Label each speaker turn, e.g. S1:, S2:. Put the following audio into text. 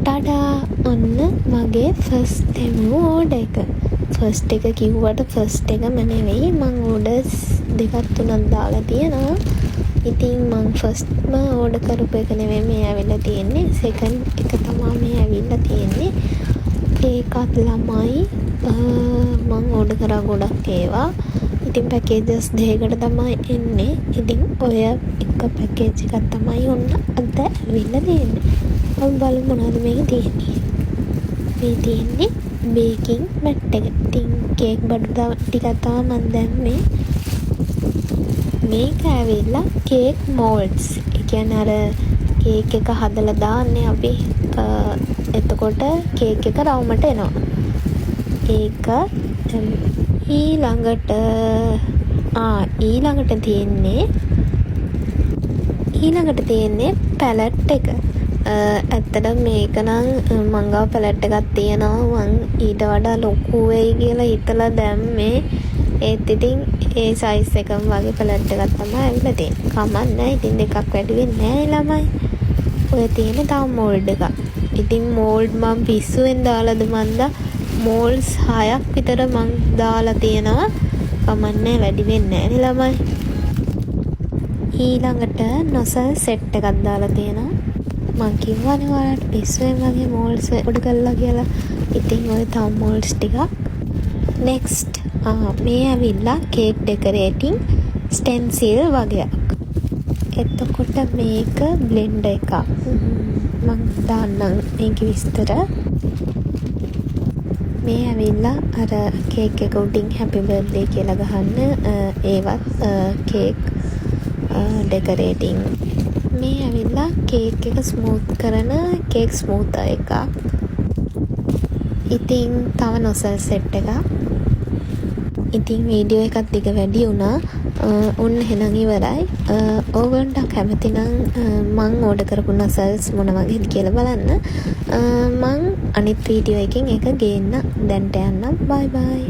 S1: Tada ඔන්න මගේ first order එක. ෆස්ට් එක කිව්වට ෆස්ට් එකම නෙවෙයි. මං ඕඩර්ස් දෙකක් තුනක් දාලා තියෙනවා. ඉතින් මං ෆස්ට්ම ඕඩර් කරපු එක නෙවෙයි මේ ඇවිල්ලා තියෙන්නේ. සෙකන්ඩ් එක තමයි මේ ඇවිල්ලා තියෙන්නේ. ඒකත් ළමයි මං ඕඩර් කරා ගොඩක් ඒවා. ඉතින් පැකේජස් දෙකකට තමයි එන්නේ. ඉතින් ඔය එක පැකේජ් එකක් තමයි ඔන්න අද ඇවිල්ලා තියෙන්නේ. අපි බලමු මොනවද මේකේ තියෙන්නේ. මේ තියෙන්නේ බේකින් මැට් එක. ඉතින් කේක් බඩු ටිකක් තමයි මම දැම්මේ. මේක ඇවිල්ලා කේක් මෝල්ඩ්ස්. ඒ කියන්නේ අර කේක් එක හදලා දාන්නේ අපි. එතකොට කේක් එක රවුමට එනවා. ඒක ඊළඟට තියෙන්නේ පැලට් එක. ඇත්තට මේක නම් මං ගාව පැලට් එකක් තියෙනවා. මං ඊට වඩා ලොකු වෙයි කියලා හිතලා දැම්මේ. ඒත් ඉතින් ඒ සයිස් එකම වගේ පැලට් එකක් තමයි ඇවිල්ලා තියෙන්නේ. කමක් නැහැ. ඉතින් දෙකක් වැඩි වෙන්නේ නැහැ ළමයි. ඔය තියෙන තව මෝල්ඩ් එකක්. ඉතින් මෝල්ඩ් මං පිස්සුවෙන් දාලාද මන්දා මෝල්ඩ්ස් 6ක් විතර මං දාලා තියෙනවා. කමක් නැහැ වැඩි වෙන්නේ නැහැ ළමයි. ඊළඟට නොසල් සෙට් එකක් දාලා තියෙනවා. මං කිව්වනේ ඔයාලට පිස්සුවෙන් වගේ මෝල්ඩ්ස් උඩ කළා කියලා. ඉතින් ඔය තව මෝල්ඩ්ස් ටිකක්. නෙක්ස්ට් මේ ඇවිල්ලා කේක් ඩෙකොරේටිං ස්ටෙන්සිල් වගේක්. එතකොට මේක බ්ලෙන්ඩර් එකක්. මං දාන්නම් මේකේ විස්තර. මේ ඇවිල්ලා අර කේක් එක උඩින් හැපි බර්ත්ඩේ කියලා ගහන්න ඒවත් කේක් ඩෙකොරේටිං. මේ ඇවිල්ලා කේක් එක ස්මූත් කරන කේක් ස්මූතර් එකක්. ඉතින් තව නොසල් සෙට් එකක්. ඉතින් වීඩියෝ එකක් දිග වැඩි වුණා. උන් එහෙනම් ඉවරයි. ඕගොල්ලන්ට කැමති නම් මං ඕඩර් කරපු නොසල්ස් මොන වගේද කියලා බලන්න. මං අනිත් වීඩියෝ එකෙන් ඒක ගේන්න. දැන්ට යන්නම්. බයි බයි.